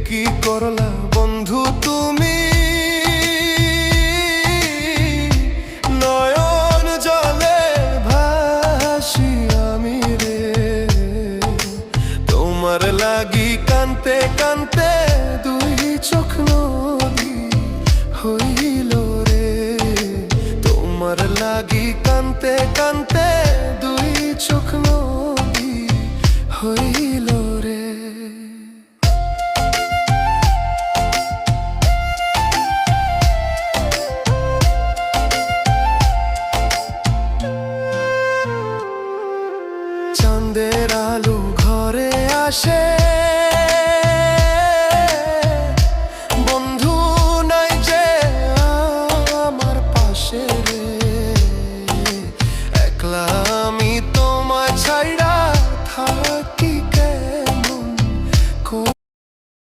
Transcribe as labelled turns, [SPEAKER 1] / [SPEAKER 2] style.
[SPEAKER 1] কি করলা বন্ধু তুমি, নয়ন জলে ভাসি আমি রে। তোমার লাগি কানতে কানতে দুই চোখ নদী হইল রে। তোমার লাগি কানতে কানতে দুই চোখ নদী হইল রে। চাঁদের আলো ঘরে আসে,